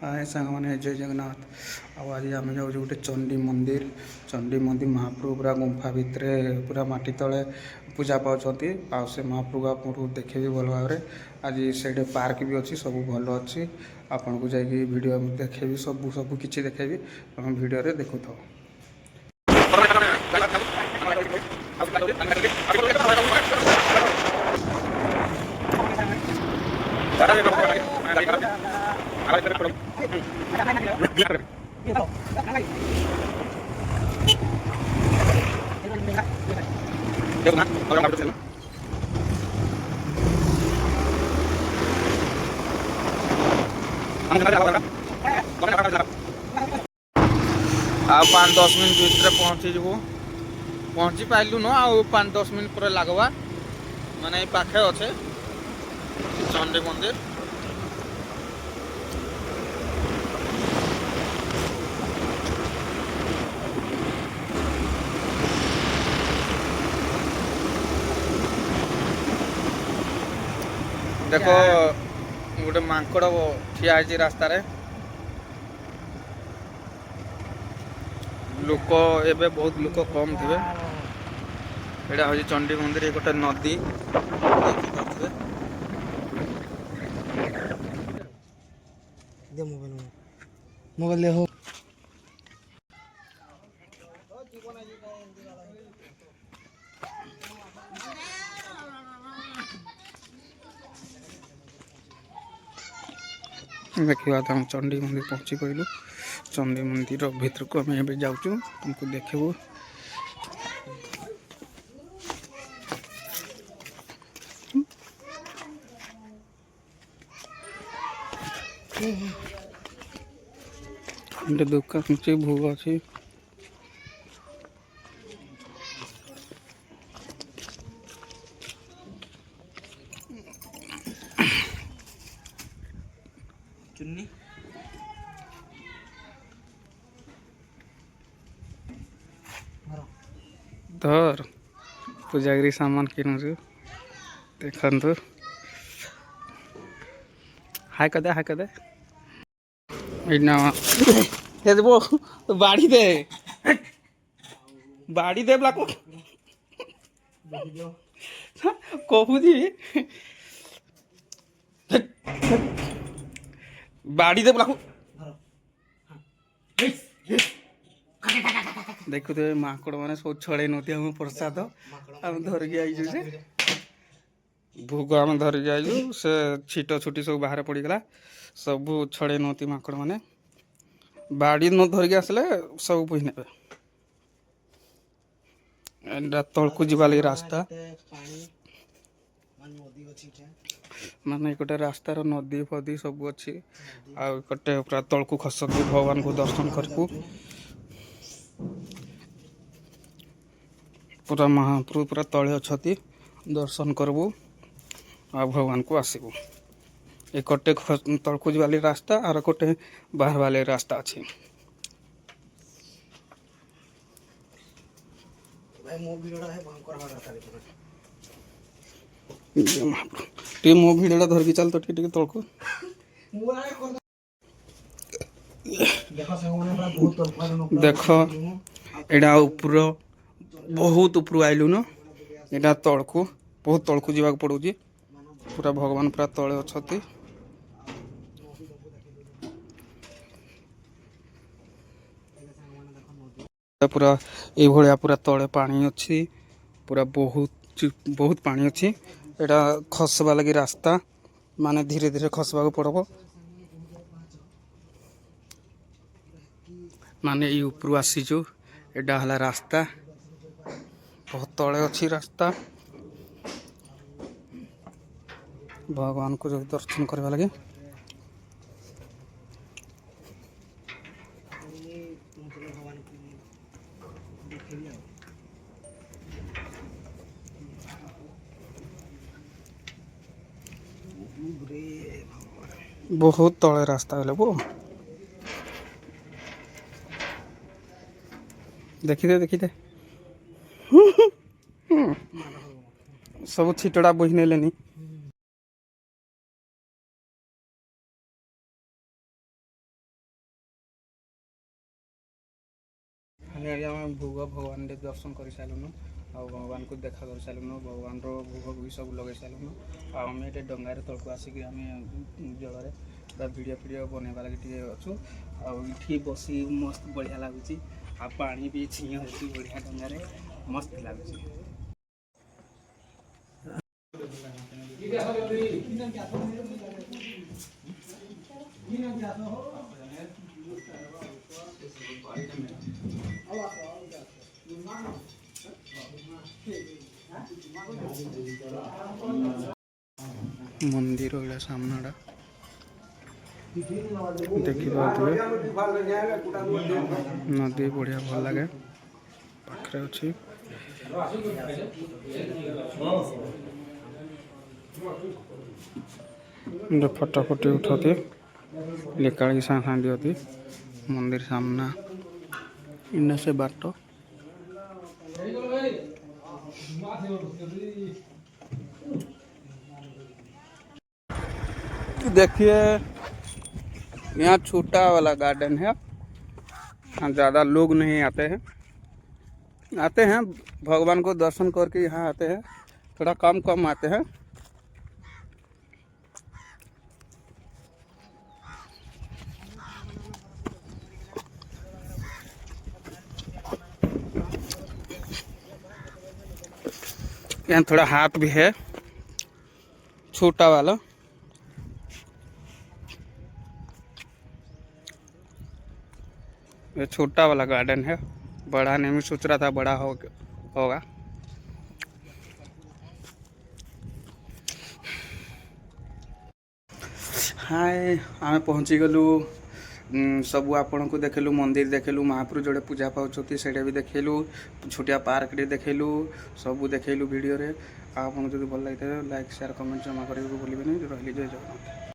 हाय सांग मैंने जय जगन्नाथ। आज आम जाऊँ गोटे चंडी मंदिर महाप्रभु पूरा गुंफा भितर पूरा माटी तले पूजा पाँच से महाप्रभु आपको देखेबी भल भाव में। आज से पार्क भी अच्छी सब भल अच्छी आपन को जाकि वीडियो देखेबी सब सब किसी देखेबी तुम वीडियो देखु था। आ 5-10 मिनट भीतर पहुँची पाइलु न आ 5-10 मिनट पर लगवा माने पाखे अच्छे चंडी मंदिर। देखो गोटे मांकड़ ठिया है रास्तार लोक एबे बहुत लोक कम थे। यहाँ हूँ चंडी मंदिर गोटे नदी मोबाइल हो देखा तो हम चंडी मंदिर पहुँची पाइलु। चंडी मंदिर भीतर को आम ए जाऊँ तुमको देखू। दुकान अच्छे भोग अच्छे चुन्नी धर पूजागिरी सामान किनु देखु हाय कदे वो बाड़ी दे ब्लाक कहू बाड़ी दे ब्लाक देखु थे माकड़ मैंने सब छड़े नती हम प्रसाद आम धरिकी आईचु से भोग आम धरिकी आईलु से छीट छुटी सब बाहर पड़गला सब छड़े नती माकड़ मैंने बाड़ी न धरिकी आसले सब पुही ने तलकू जीवा लगी रास्ता माने गोटे रास्तार नदी फदी सब अच्छी आटे पूरा तलकू खसती भगवान को दर्शन करकू पूरा महाप्रभु पूरा तले अच्छी दर्शन करबू आ भगवान को आसबू। एक तलकू वाली रास्ता और गोटे बाहर वाले रास्ता अच्छी। मो भिड़ा धरकी चल तो ठीक तलकू देख एटा ऊपर बहुत ऊपर आइलु न एटा तलकू बहुत तलकू जावाक पड़ू पूरा भगवान पूरा तले अच्छी। पूरा ये भाया पूरा तले पानी अच्छी पूरा बहुत पानी अच्छी। एटा खसवा लगी रास्ता माने धीरे धीरे खसवा पड़ब माने ये ऊपर आसीचु एटा हला रास्ता बहुत तले अच्छी रास्ता भगवान को जो दर्शन करवा लगे बहुत तले रास्ता गले वो देखी सब छिटड़ा बोही नेलेनी। ଆମେ ଆଜ୍ଞା ଆମେ ଭୋଗ ଭଗବାନ ଦର୍ଶନ କରିସାରିଲୁନୁ ଆଉ ଭଗବାନଙ୍କୁ ଦେଖା କରିସାରିଲୁନୁ ଭଗବାନର ଭୋଗ ବି ସବୁ ଲଗେଇ ସାରିଲୁନୁ ଆଉ ଆମେ ଏଠି ଡଙ୍ଗାରେ ତଳକୁ ଆସିକି ଆମେ ଜଳରେ ପୁରା ଭିଡ଼ିଓ ଫିଡ଼ିଓ ବନେଇବା ଲାଗି ଟିକେ ଅଛୁ ଆଉ ଏଠି ବସି ମସ୍ତ ବଢ଼ିଆ ଲାଗୁଛି ଆଉ ପାଣି ବି ଛିଁ ହେଉଛି ବଢ଼ିଆ ଡଙ୍ଗାରେ ମସ୍ତ ଲାଗୁଛି। मंदिर एटा सामनाटा देखी पारे नदी बढ़िया भल लगे पाखे अच्छी फटो फटी उठती लिकाड़ी साँ दिखती मंदिर सामना इन से बाट देखिए यहाँ छोटा वाला गार्डन है यहाँ ज़्यादा लोग नहीं आते हैं भगवान को दर्शन करके यहाँ आते हैं थोड़ा कम आते हैं। यहाँ थोड़ा हाथ भी है छोटा वाला ये छोटा वाला गार्डन है बड़ा नहीं मैं सोच रहा था बड़ा होगा। हाय आमे पहुँची गलु सबू आपण को देखेलु मंदिर देखेलु महाप्रभु जोड़े पूजा पाँच से भी देखेलु छोटिया पार्क रे देखेलु सबू देखेलु वीडियो रे आप जो भल लगे लाइक शेयर कमेंट जमा करेंगे भूलिए नहीं रही जय जगन्नाथ।